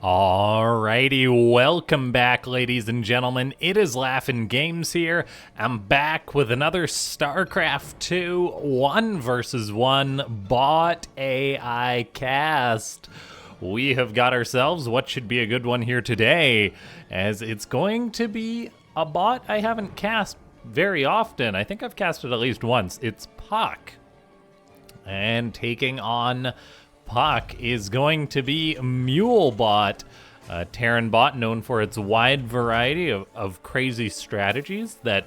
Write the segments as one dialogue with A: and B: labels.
A: Alrighty, welcome back, ladies and gentlemen. It is LaughNgamez here. I'm back with another Starcraft 2 1 versus 1 bot AI cast. We have got ourselves what should be a good one here today, as it's going to be a bot I haven't cast very often. I think I've cast it at least once. It's Puck. And taking on Puck is going to be Mulebot, a Terran bot known for its wide variety of crazy strategies that,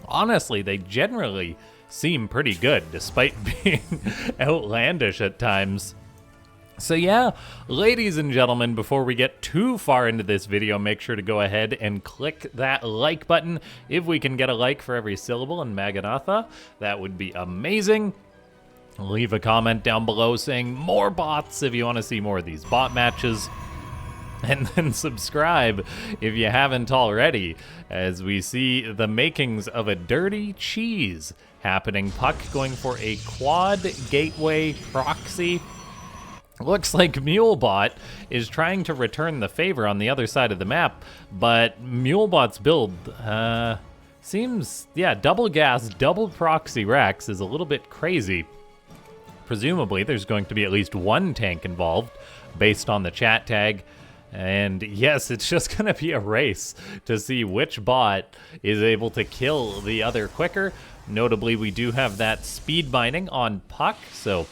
A: honestly, they generally seem pretty good, despite being outlandish at times. So yeah, ladies and gentlemen, before we get too far into this video, make sure to go ahead and click that like button. If we can get a like for every syllable in Maganatha, that would be amazing. Leave a comment down below saying more bots if you want to see more of these bot matches. And then subscribe if you haven't already, as we see the makings of a dirty cheese happening. Puck going for a quad gateway proxy. Looks like Mulebot is trying to return the favor on the other side of the map, but Mulebot's build seems, yeah, double gas, double proxy Rex is a little bit crazy. Presumably, there's going to be at least one tank involved, based on the chat tag. And yes, it's just going to be a race to see which bot is able to kill the other quicker. Notably, we do have that speed binding on Puck, so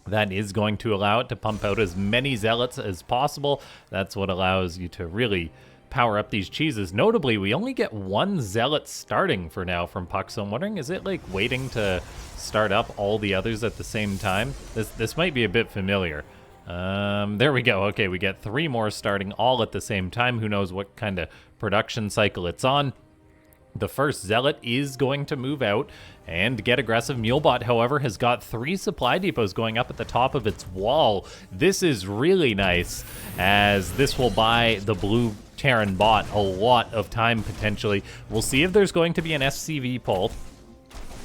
A: that is going to allow it to pump out as many zealots as possible. That's what allows you to really power up these cheeses. Notably, we only get one zealot starting for now from Puck, so I'm wondering, is it like waiting to start up all the others at the same time? This might be a bit familiar. There we go. Okay, we get 3 more starting all at the same time. Who knows what kind of production cycle it's on. The first zealot is going to move out and get aggressive. Mulebot, however, has got 3 supply depots going up at the top of its wall. This is really nice, as this will buy the blue Terran bot a lot of time, potentially. We'll see if there's going to be an SCV pull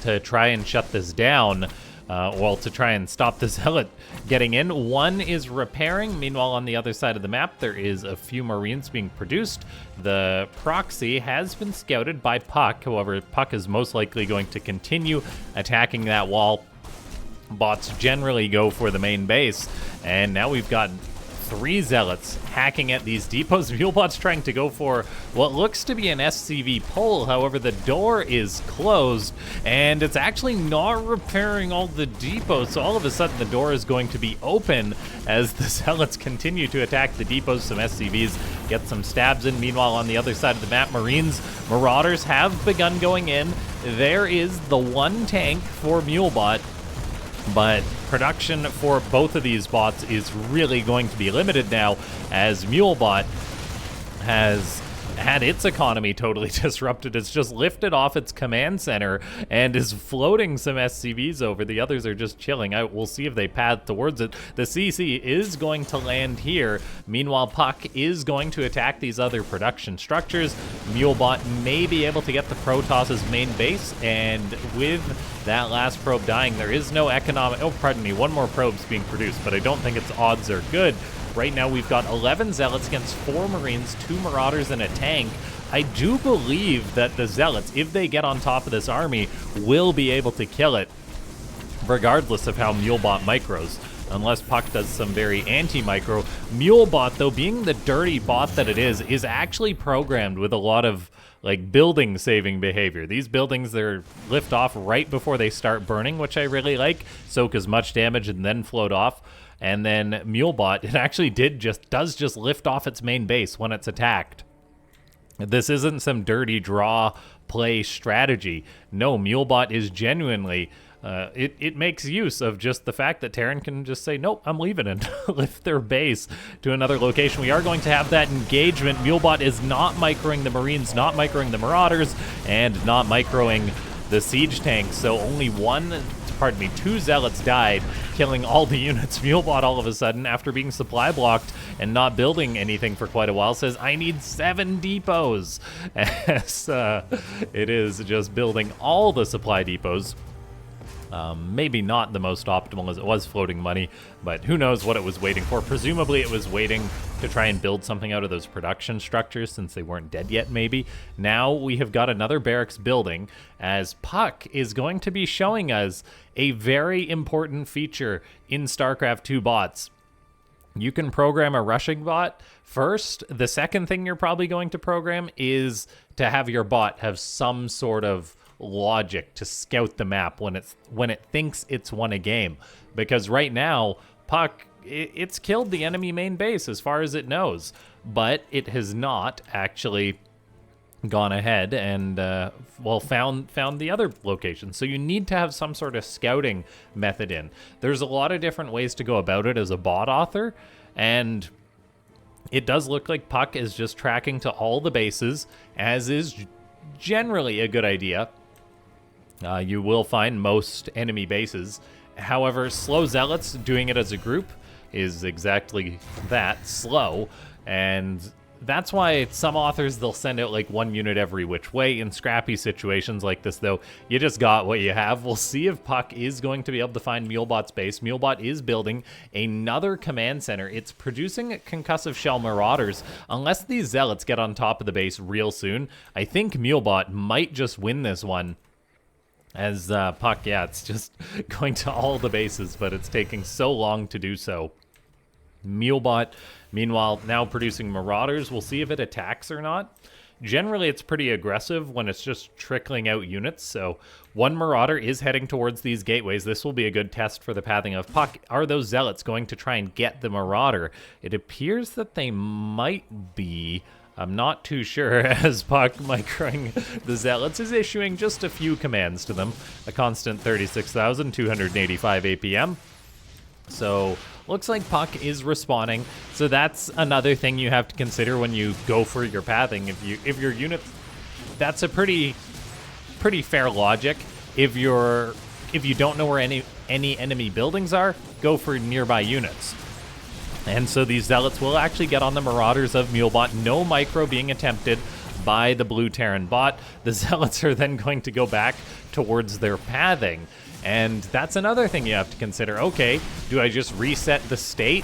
A: to try and shut this down. Well, to try and stop the zealot getting in. One is repairing. Meanwhile, on the other side of the map, there is a few Marines being produced. The proxy has been scouted by Puck. However, Puck is most likely going to continue attacking that wall. Bots generally go for the main base. And now we've got 3 zealots hacking at these depots. Mulebot's trying to go for what looks to be an SCV pull. However, the door is closed, and it's actually not repairing all the depots. So all of a sudden, the door is going to be open as the zealots continue to attack the depots. Some SCVs get some stabs in. Meanwhile, on the other side of the map, Marauders have begun going in. There is the one tank for Mulebot, but production for both of these bots is really going to be limited now, as Mulebot has had its economy totally disrupted. It's just lifted off its command center and is floating some SCVs over. The others are just chilling. We'll see if they path towards it. The CC is going to land here. Meanwhile, Puck is going to attack these other production structures. Mulebot may be able to get the Protoss's main base, and with that last probe dying, there is no economic... Oh, pardon me, one more probe's being produced, but I don't think its odds are good. Right now, we've got 11 Zealots against 4 Marines, 2 Marauders, and a tank. I do believe that the Zealots, if they get on top of this army, will be able to kill it, regardless of how Mulebot micros, unless Puck does some very anti-micro. Mulebot, though, being the dirty bot that it is actually programmed with a lot of like building saving behavior. These buildings, they're lift off right before they start burning, which I really like. Soak as much damage and then float off. And then Mulebot, it actually does just lift off its main base when it's attacked. This isn't some dirty draw play strategy. No, Mulebot is genuinely, it makes use of just the fact that Terran can just say, nope, I'm leaving, and lift their base to another location. We are going to have that engagement. Mulebot is not microing the Marines, not microing the Marauders, and not microing the siege tanks. So only 2 Zealots died, killing all the units. Mulebot all of a sudden, after being supply blocked and not building anything for quite a while, says, I need 7 depots. As it is just building all the supply depots. Maybe not the most optimal, as it was floating money, but who knows what it was waiting for. Presumably it was waiting to try and build something out of those production structures since they weren't dead yet, maybe. Now we have got another barracks building, as Puck is going to be showing us a very important feature in StarCraft 2 bots. You can program a rushing bot first. The second thing you're probably going to program is to have your bot have some sort of logic to scout the map when it thinks it's won a game. Because right now, Puck, it's killed the enemy main base as far as it knows, but it has not actually gone ahead and found the other location. So you need to have some sort of scouting method in. There's a lot of different ways to go about it as a bot author, and it does look like Puck is just tracking to all the bases, as is generally a good idea. You will find most enemy bases. However, slow zealots doing it as a group is exactly that, slow, and that's why some authors, they'll send out like one unit every which way. In scrappy situations like this, though, you just got what you have. We'll see if Puck is going to be able to find Mulebot's base. Mulebot is building another command center. It's producing concussive shell marauders. Unless these zealots get on top of the base real soon, I think Mulebot might just win this one. As Puck, yeah, it's just going to all the bases, but it's taking so long to do so. Mulebot, meanwhile, now producing marauders. We'll see if it attacks or not. Generally, it's pretty aggressive when it's just trickling out units, so one marauder is heading towards these gateways. This will be a good test for the pathing of Puck. Are those zealots going to try and get the marauder? It appears that they might be. I'm not too sure, as Puck microing the zealots is issuing just a few commands to them. A constant 36,285 APM. So, looks like Puck is respawning. So that's another thing you have to consider when you go for your pathing. If your unit, that's a pretty fair logic. If you don't know where any enemy buildings are, go for nearby units. And so these zealots will actually get on the marauders of Mulebot. No micro being attempted by the blue Terran bot. The zealots are then going to go back towards their pathing. And that's another thing you have to consider. Okay, do I just reset the state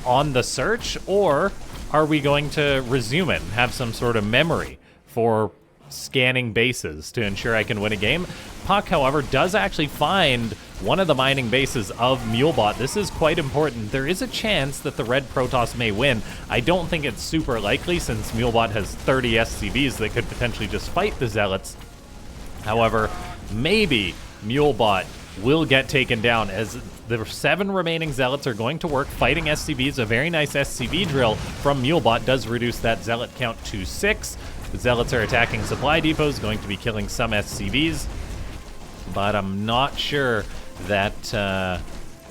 A: on the search, or are we going to resume it and have some sort of memory for scanning bases to ensure I can win a game? Puck, however, does actually find one of the mining bases of Mulebot. This is quite important. There is a chance that the red Protoss may win. I don't think it's super likely, since Mulebot has 30 SCVs that could potentially just fight the zealots. However, maybe Mulebot will get taken down, as the 7 remaining zealots are going to work fighting SCVs. A very nice SCV drill from Mulebot does reduce that zealot count to 6. The zealots are attacking supply depots, going to be killing some SCVs, but I'm not sure that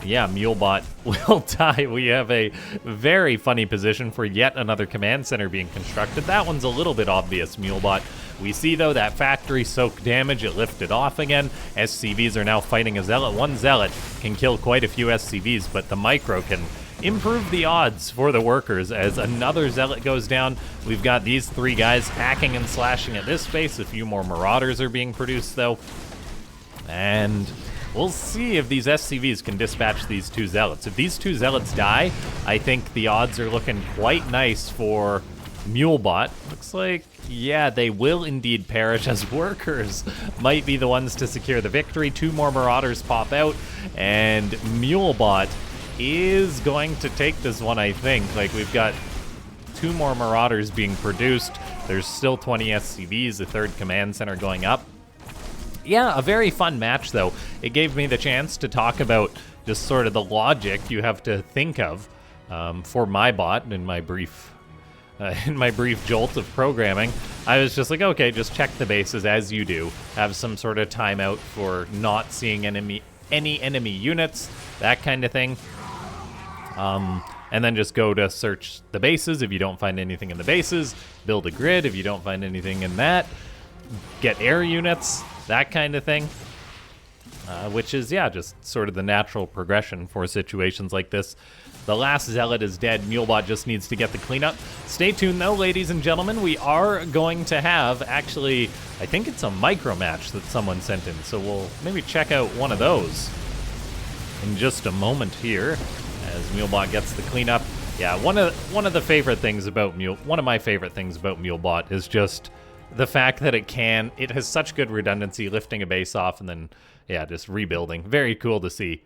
A: yeah, Mulebot will die. We have a very funny position for yet another command center being constructed. That one's a little bit obvious, Mulebot. We see, though, that factory soak damage. It lifted off again. SCVs are now fighting a zealot. One zealot can kill quite a few SCVs, but the micro can improve the odds for the workers as another zealot goes down. We've got these 3 guys hacking and slashing at this space. A few more marauders are being produced, though. And we'll see if these SCVs can dispatch these 2 zealots. If these 2 zealots die, I think the odds are looking quite nice for Mulebot. Looks like, yeah, they will indeed perish, as workers might be the ones to secure the victory. 2 more marauders pop out, and Mulebot is going to take this one, I think. Like, we've got 2 more marauders being produced. There's still 20 SCVs, a 3rd command center going up. Yeah, a very fun match, though. It gave me the chance to talk about just sort of the logic you have to think of for my bot in my brief jolt of programming. I was just like, okay, just check the bases as you do. Have some sort of timeout for not seeing any enemy units, that kind of thing. And then just go to search the bases. If you don't find anything in the bases, build a grid. If you don't find anything in that, get air units, that kind of thing. Which is, yeah, just sort of the natural progression for situations like this. The last zealot is dead. Mulebot just needs to get the cleanup. Stay tuned, though, ladies and gentlemen. We are going to have, actually, I think it's a micro match that someone sent in, so we'll maybe check out one of those in just a moment here, as Mulebot gets the cleanup. Yeah, one of the favorite things about one of my favorite things about Mulebot is just the fact that it has such good redundancy, lifting a base off and then, yeah, just rebuilding. Very cool to see.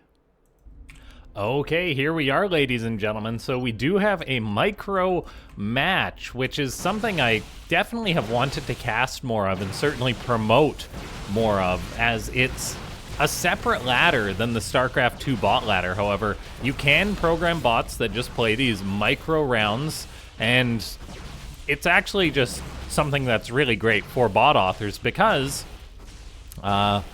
A: Okay, here we are, ladies and gentlemen. So we do have a micro match, which is something I definitely have wanted to cast more of and certainly promote more of, as it's a separate ladder than the Starcraft 2 bot ladder. However, you can program bots that just play these micro rounds, and it's actually just something that's really great for bot authors because of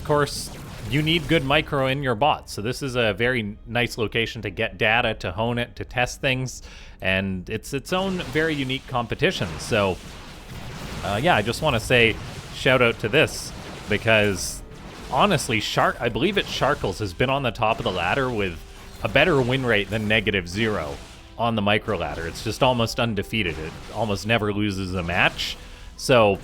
A: course you need good micro in your bots. So this is a very nice location to get data, to hone it, to test things, and it's its own very unique competition. So yeah, I just want to say shout out to this because honestly, I believe it's Sharkles has been on the top of the ladder with a better win rate than -0 on the micro ladder. It's just almost undefeated. It almost never loses a match. So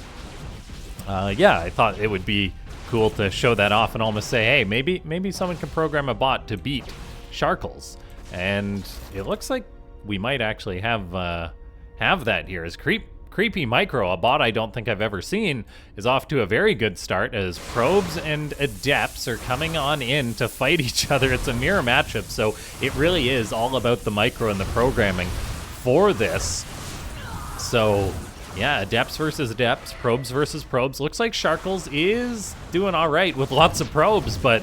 A: yeah, I thought it would be cool to show that off and almost say, hey, maybe someone can program a bot to beat Sharkles. And it looks like we might actually have that here. As Creepy Micro, a bot I don't think I've ever seen, is off to a very good start as Probes and Adepts are coming on in to fight each other. It's a mirror matchup, so it really is all about the micro and the programming for this. So yeah, Adepts versus Adepts, Probes versus Probes. Looks like Sharkles is doing all right with lots of probes, but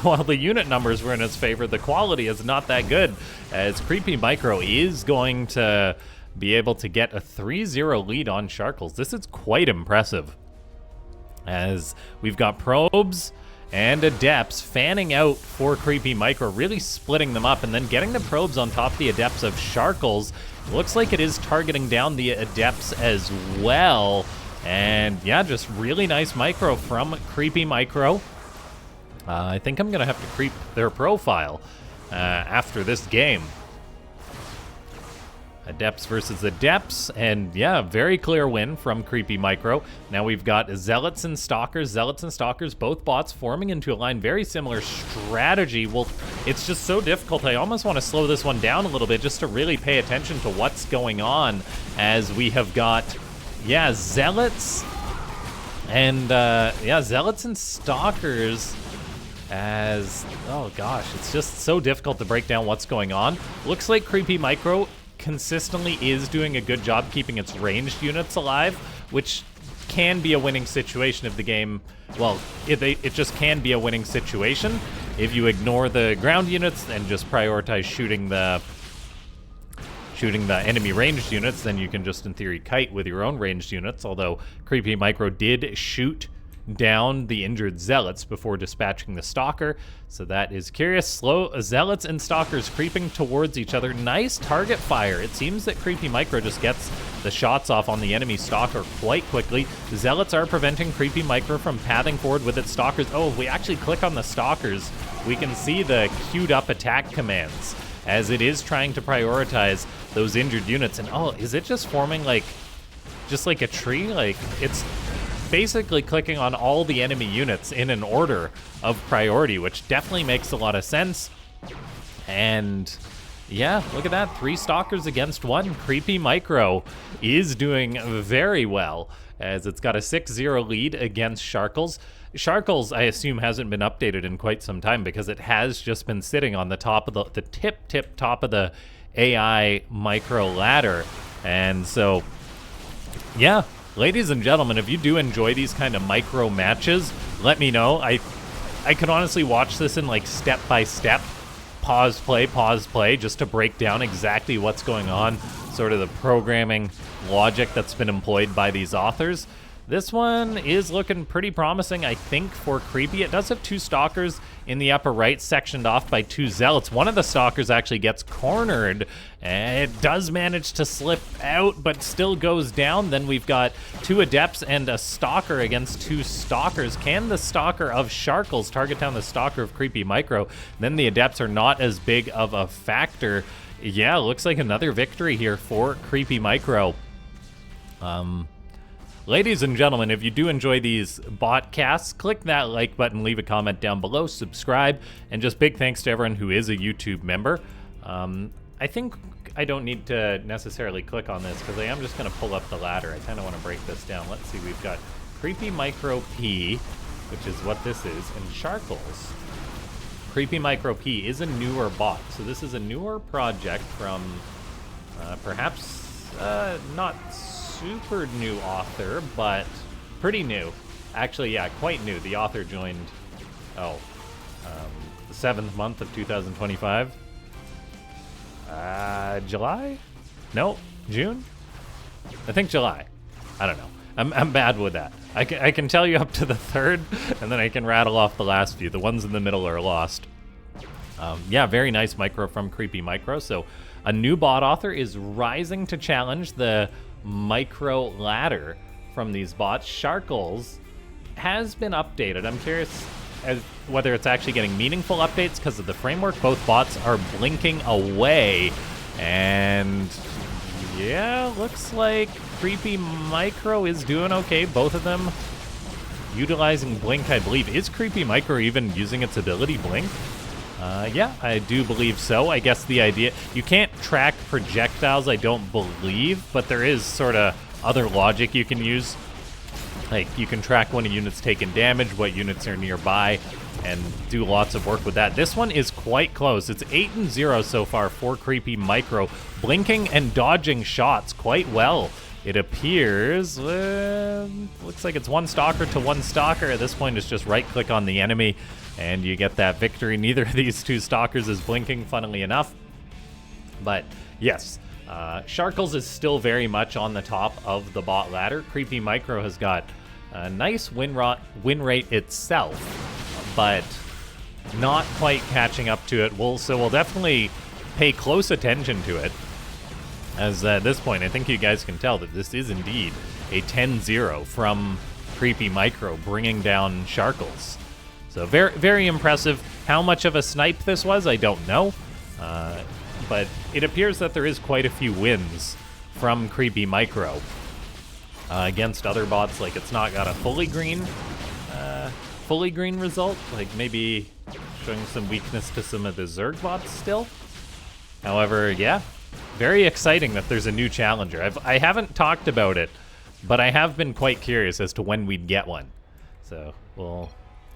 A: while the unit numbers were in its favor, the quality is not that good, as Creepy Micro is going to be able to get a 3-0 lead on Sharkles. This is quite impressive, as we've got Probes and Adepts fanning out for Creepy Micro, really splitting them up, and then getting the Probes on top of the Adepts of Sharkles. Looks like it is targeting down the Adepts as well. And yeah, just really nice micro from Creepy Micro. I think I'm going to have to creep their profile after this game. Adepts versus Adepts, and yeah, very clear win from Creepy Micro. Now we've got Zealots and Stalkers. Zealots and Stalkers, both bots forming into a line. Very similar strategy. Well, it's just so difficult. I almost want to slow this one down a little bit just to really pay attention to what's going on, as we have got, yeah, Zealots and Zealots and Stalkers. As, oh gosh, it's just so difficult to break down what's going on. Looks like Creepy Micro consistently is doing a good job keeping its ranged units alive, which can be a winning situation if the game, well, it just can be a winning situation if you ignore the ground units and just prioritize shooting the enemy ranged units. Then you can just in theory kite with your own ranged units, although Creepy Micro did shoot down the injured Zealots before dispatching the Stalker, so that is curious. Slow Zealots and Stalkers creeping towards each other. Nice target fire. It seems that Creepy Micro just gets the shots off on the enemy Stalker quite quickly. Zealots are preventing Creepy Micro from pathing forward with its Stalkers. Oh, if we actually click on the Stalkers, we can see the queued up attack commands, as it is trying to prioritize those injured units. And oh, is it just forming just like a tree? Like, it's basically clicking on all the enemy units in an order of priority, which definitely makes a lot of sense. And yeah, look at that, 3 Stalkers against 1. Creepy Micro is doing very well, as it's got a 6-0 lead against Sharkles. Sharkles, I assume, hasn't been updated in quite some time, because it has just been sitting on the top of the tip top of the AI micro ladder. And so yeah, ladies and gentlemen, if you do enjoy these kind of micro matches, let me know. I could honestly watch this in like step by step, pause, play, just to break down exactly what's going on, sort of the programming logic that's been employed by these authors. This one is looking pretty promising, I think, for Creepy. It does have 2 Stalkers in the upper right, sectioned off by 2 Zealots. One of the Stalkers actually gets cornered, and it does manage to slip out, but still goes down. Then we've got 2 Adepts and a Stalker against 2 Stalkers. Can the Stalker of Sharkles target down the Stalker of Creepy Micro? Then the Adepts are not as big of a factor. Yeah, looks like another victory here for Creepy Micro. Ladies and gentlemen, if you do enjoy these botcasts, click that like button, leave a comment down below, subscribe, and just big thanks to everyone who is a YouTube member. I think I don't need to necessarily click on this because I am just going to pull up the ladder. I kind of want to break this down. Let's see, we've got Creepy Micro P, which is what this is, and Sharkles. Creepy Micro P is a newer bot, so this is a newer project from perhaps not super new author, but pretty new. Actually, yeah, quite new. The author joined, the 7th month of 2025. July? No, June? I think July. I don't know. I'm bad with that. I can tell you up to the 3rd, and then I can rattle off the last few. The ones in the middle are lost. Yeah, very nice micro from Creepy Micro. So a new bot author is rising to challenge the micro ladder from these bots. Sharkles has been updated. I'm curious as whether it's actually getting meaningful updates because of the framework. Both bots are blinking away, and yeah, looks like Creepy Micro is doing okay. Both of them utilizing Blink, I believe. Is Creepy Micro even using its ability Blink? Yeah, I do believe so. I guess the idea, you can't track projectiles, I don't believe, but there is sort of other logic you can use. Like, you can track when a unit's taken damage, what units are nearby, and do lots of work with that. This one is quite close. It's 8-0 so far for Creepy Micro, blinking and dodging shots quite well. It appears, looks like it's one stalker to one stalker. At this point, it's just right-click on the enemy, and you get that victory. Neither of these two stalkers is blinking, funnily enough. But, yes, Sharkles is still very much on the top of the bot ladder. Creepy Micro has got a nice win rate itself, but not quite catching up to it. So we'll definitely pay close attention to it. As at this point, I think you guys can tell that this is indeed a 10-0 from Creepy Micro, bringing down Sharkles. So very, very impressive. How much of a snipe this was, I don't know. But it appears that there is quite a few wins from Creepy Micro against other bots. Like, it's not got a fully green result. Like, maybe showing some weakness to some of the Zerg bots still. However, yeah, very exciting that there's a new challenger. I haven't talked about it, but I have been quite curious as to when we'd get one. So, well,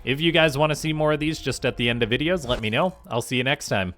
A: if you guys want to see more of these just at the end of videos, let me know. I'll see you next time.